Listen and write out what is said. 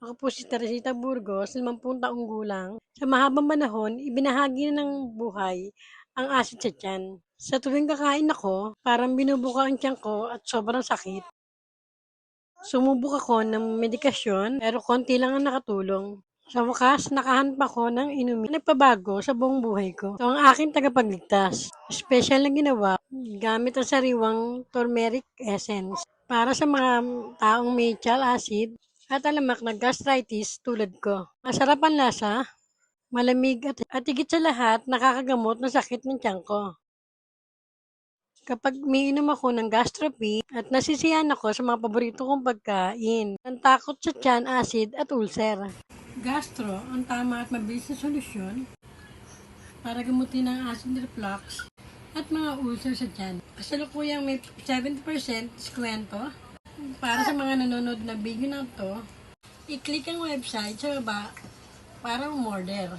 Ako po si Teresita Burgos, 50 taong gulang. Sa mahabang panahon, ibinahagi na ng buhay ang asid sa tiyan. Sa tuwing kakain ako, parang binubuka ang tiyan ko at sobrang sakit. Sumubok ako ng medikasyon pero konti lang ang nakatulong. Sa wakas, nakahanap ako ng inumin na nagpabago sa buong buhay ko. Ito ang aking tagapagligtas. Special na ginawa gamit ang sariwang turmeric essence para sa mga taong may tial acid at alamak na gastritis tulad ko. Masarap ang lasa, malamig at higit sa lahat nakakagamot ng sakit ng tiyan ko. Kapag umiinom ako ng Gastropy at nasisiyahan ako sa mga paborito kong pagkain, ang takot sa tiyan, acid at ulcer. Gastro, ang tama at mabilis na solusyon para gamutin ang acid reflux at mga ulcer sa tiyan. Kasalukuyang may 70% diskwento para sa mga nanonood na video na to. I-click ang website sa baba para umorder.